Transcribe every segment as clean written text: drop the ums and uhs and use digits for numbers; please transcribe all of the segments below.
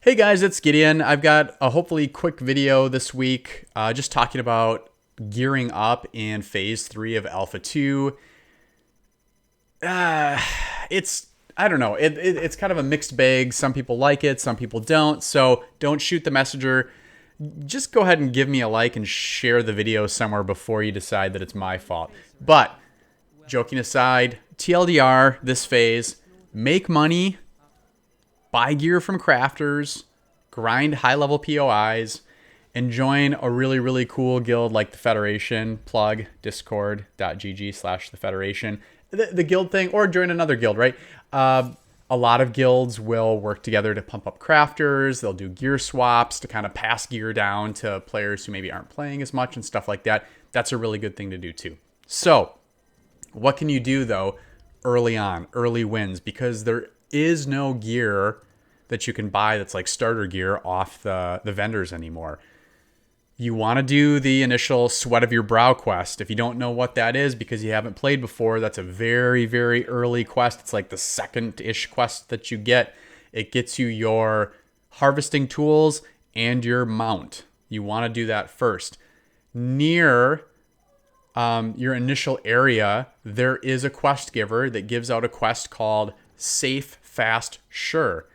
Hey guys, it's Gideon. I've got a hopefully quick video this week just talking about gearing up in phase 3 of Alpha 2. I don't know, it's kind of a mixed bag. Some people like it, some people don't. So don't shoot the messenger. Just go ahead and give me a like and share the video somewhere before you decide that it's my fault. But joking aside, TLDR, this phase, make money, buy gear from crafters, grind high-level POIs, and join a really cool guild like the Federation. Plug discord.gg/the Federation. The guild thing, or join another guild, right? A lot of guilds will work together to pump up crafters. They'll do gear swaps to kind of pass gear down to players who maybe aren't playing as much and stuff like that. That's a really good thing to do too. So what can you do though early on, early wins? Because there is no gear that you can buy that's like starter gear off the vendors anymore. You want to do the initial sweat of your brow quest. If you don't know what that is because you haven't played before, that's a very early quest. It's like the second-ish quest that you get. It gets you your harvesting tools and your mount. You want to do that first. Near your initial area, there is a quest giver that gives out a quest called Safe, Fast, Sure.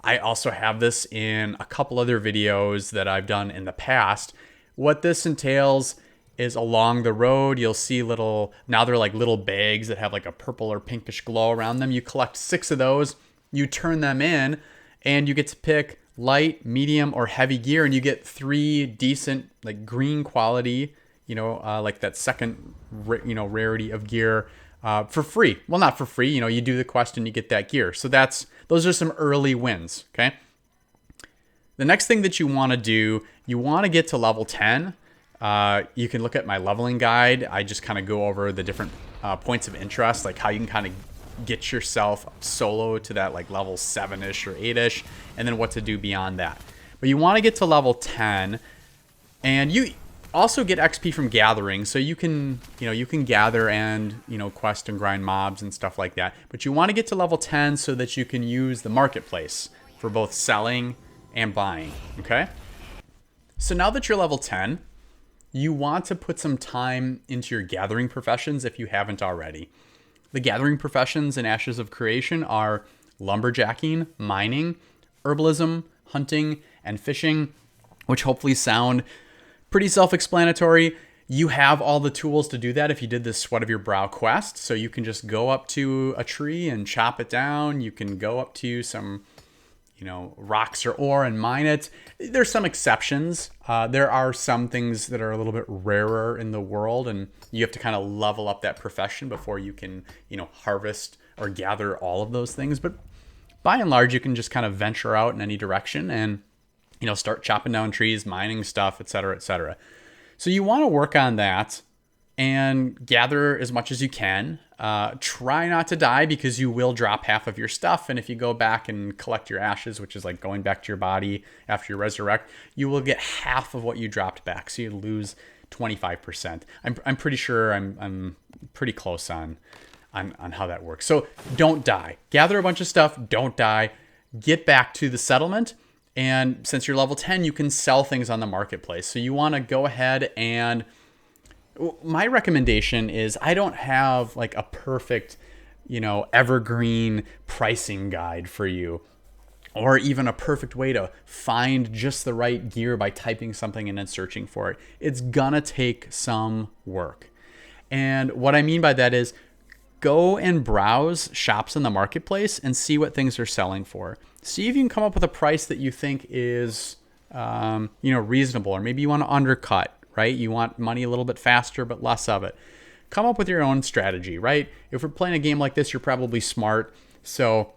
I also have this in a couple other videos that I've done in the past. What this entails is along the road, you'll see now they're like little bags that have like a purple or pinkish glow around them. You collect 6 of those, you turn them in, and you get to pick light, medium, or heavy gear, and you get 3 decent like green quality, like that second, rarity of gear for free. Well, not for free, you do the quest and you get that gear. So those are some early wins, okay? The next thing that you want to do, you want to get to level 10. You can look at my leveling guide. I just kind of go over the different points of interest, like how you can kind of get yourself solo to that like level 7-ish or 8-ish, and then what to do beyond that. But you want to get to level 10, and you also get XP from gathering, so you can gather and quest and grind mobs and stuff like that. But you want to get to level 10 so that you can use the marketplace for both selling and buying, okay? So now that you're level 10, you want to put some time into your gathering professions if you haven't already. The gathering professions in Ashes of Creation are lumberjacking, mining, herbalism, hunting, and fishing, which hopefully sound pretty self-explanatory. You have all the tools to do that if you did this Sweat of Your Brow quest. So you can just go up to a tree and chop it down. You can go up to some rocks or ore and mine it. There's some exceptions. There are some things that are a little bit rarer in the world, and you have to kind of level up that profession before you can, harvest or gather all of those things. But by and large, you can just kind of venture out in any direction and, start chopping down trees, mining stuff, etc., etc. So you want to work on that and gather as much as you can. Try not to die because you will drop half of your stuff. And if you go back and collect your ashes, which is like going back to your body after you resurrect, you will get half of what you dropped back. So you lose 25%. I'm pretty sure I'm pretty close on how that works. So don't die. Gather a bunch of stuff. Don't die. Get back to the settlement. And since you're level 10, you can sell things on the marketplace. So you want to go ahead and my recommendation is I don't have like a perfect, evergreen pricing guide for you, or even a perfect way to find just the right gear by typing something and then searching for it. It's gonna take some work. And what I mean by that is go and browse shops in the marketplace and see what things are selling for. See if you can come up with a price that you think is, reasonable, or maybe you want to undercut. Right? You want money a little bit faster, but less of it. Come up with your own strategy, right? If we're playing a game like this, you're probably smart. So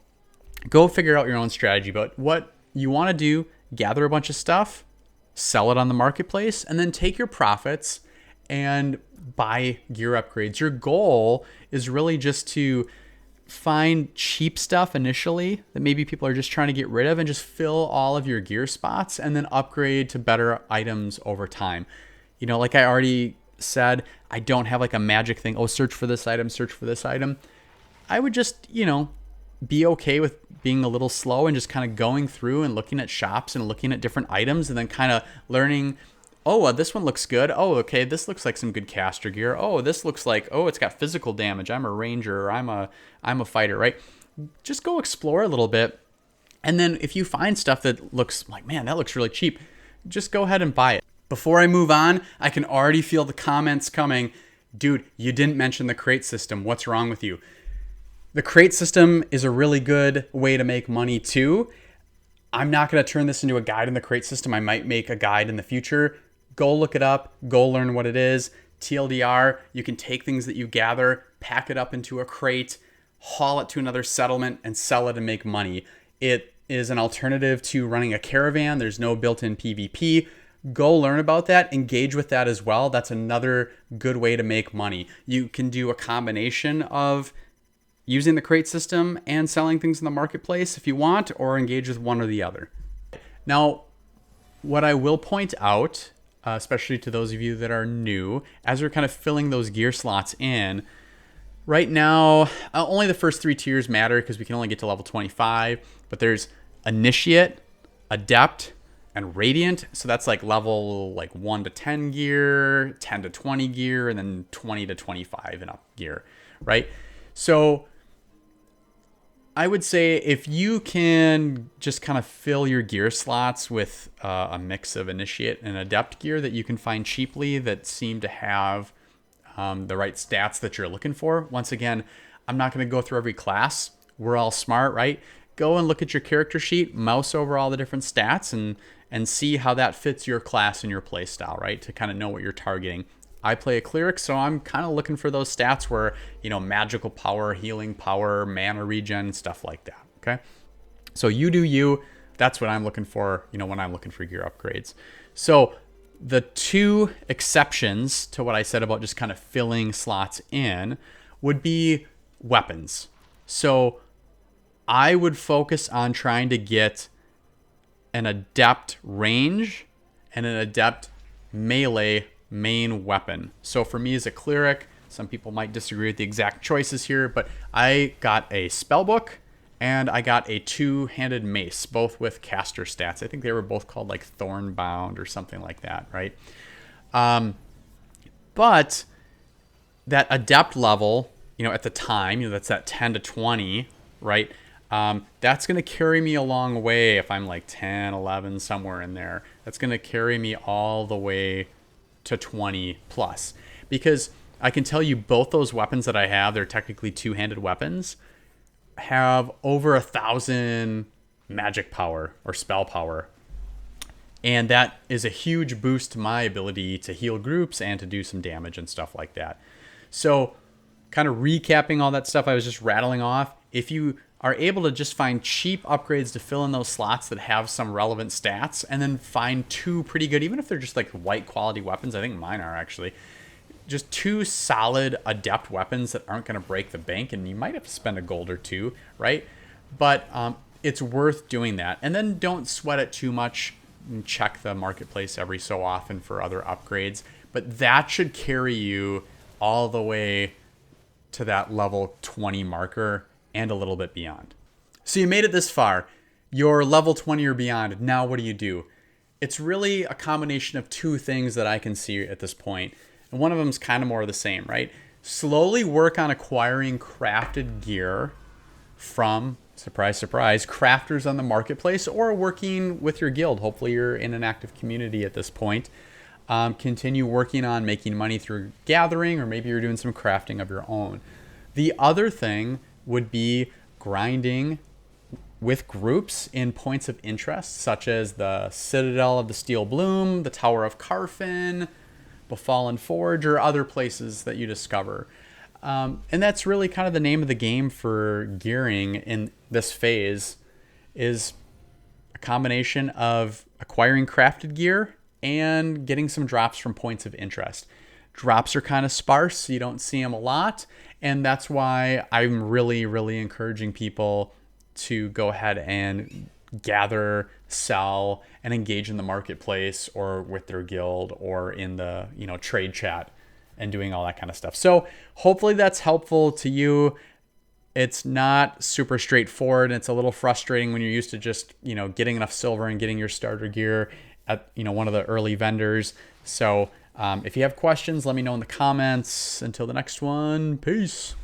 go figure out your own strategy. But what you want to do, gather a bunch of stuff, sell it on the marketplace, and then take your profits and buy gear upgrades. Your goal is really just to find cheap stuff initially that maybe people are just trying to get rid of, and just fill all of your gear spots and then upgrade to better items over time. Like I already said, I don't have like a magic thing. Oh, search for this item, search for this item. I would just, be okay with being a little slow and just kind of going through and looking at shops and looking at different items and then kind of learning, oh, this one looks good. Oh, okay, this looks like some good caster gear. Oh, this looks like, oh, it's got physical damage. I'm a ranger, or I'm a fighter, right? Just go explore a little bit. And then if you find stuff that looks like, man, that looks really cheap, just go ahead and buy it. Before I move on, I can already feel the comments coming. Dude, you didn't mention the crate system. What's wrong with you? The crate system is a really good way to make money too. I'm not going to turn this into a guide in the crate system. I might make a guide in the future. Go look it up. Go learn what it is. TLDR, you can take things that you gather, pack it up into a crate, haul it to another settlement, and sell it and make money. It is an alternative to running a caravan. There's no built-in PvP. Go learn about that. Engage with that as well. That's another good way to make money. You can do a combination of using the crate system and selling things in the marketplace if you want, or engage with one or the other. Now, what I will point out, especially to those of you that are new, as we're kind of filling those gear slots in, right now, only the first 3 tiers matter because we can only get to level 25, but there's Initiate, Adept, and Radiant. So that's like level 1 to 10 gear, 10 to 20 gear, and then 20 to 25 and up gear, right? So I would say if you can just kind of fill your gear slots with a mix of Initiate and Adept gear that you can find cheaply that seem to have the right stats that you're looking for. Once again, I'm not going to go through every class. We're all smart, right? Go and look at your character sheet, mouse over all the different stats, and see how that fits your class and your play style, right? To kind of know what you're targeting. I play a cleric, so I'm kind of looking for those stats where, magical power, healing power, mana regen, stuff like that, okay? So you do you. That's what I'm looking for, when I'm looking for gear upgrades. So the 2 exceptions to what I said about just kind of filling slots in would be weapons. So I would focus on trying to get an Adept range and an Adept melee main weapon. So for me as a cleric, some people might disagree with the exact choices here, but I got a spellbook and I got a 2-handed mace, both with caster stats. I think they were both called like Thornbound or something like that, right? But that Adept level, at the time, that's that 10 to 20, right? That's going to carry me a long way if I'm like 10, 11, somewhere in there. That's going to carry me all the way to 20 plus, because I can tell you both those weapons that I have, they're technically 2-handed weapons, have over 1,000 magic power or spell power. And that is a huge boost to my ability to heal groups and to do some damage and stuff like that. So kind of recapping all that stuff I was just rattling off, if you are able to just find cheap upgrades to fill in those slots that have some relevant stats, and then find 2 pretty good, even if they're just like white quality weapons, I think mine are actually, just 2 solid Adept weapons that aren't going to break the bank, and you might have to spend a gold or 2, right? But it's worth doing that. And then don't sweat it too much, and check the marketplace every so often for other upgrades. But that should carry you all the way to that level 20 marker and a little bit beyond. So you made it this far. You're level 20 or beyond. Now what do? It's really a combination of 2 things that I can see at this point. And one of them is kind of more of the same, right? Slowly work on acquiring crafted gear from, surprise, surprise, crafters on the marketplace, or working with your guild. Hopefully you're in an active community at this point. Continue working on making money through gathering, or maybe you're doing some crafting of your own. The other thing would be grinding with groups in points of interest, such as the Citadel of the Steel Bloom, the Tower of Carfin, Befallen Forge, or other places that you discover. And that's really kind of the name of the game for gearing in this phase, is a combination of acquiring crafted gear and getting some drops from points of interest. Drops are kind of sparse, so you don't see them a lot. And that's why I'm really, really encouraging people to go ahead and gather, sell, and engage in the marketplace, or with their guild, or in the trade chat, and doing all that kind of stuff. So hopefully that's helpful to you. It's not super straightforward, and it's a little frustrating when you're used to just, getting enough silver and getting your starter gear at, one of the early vendors. So if you have questions, let me know in the comments. Until the next one, peace.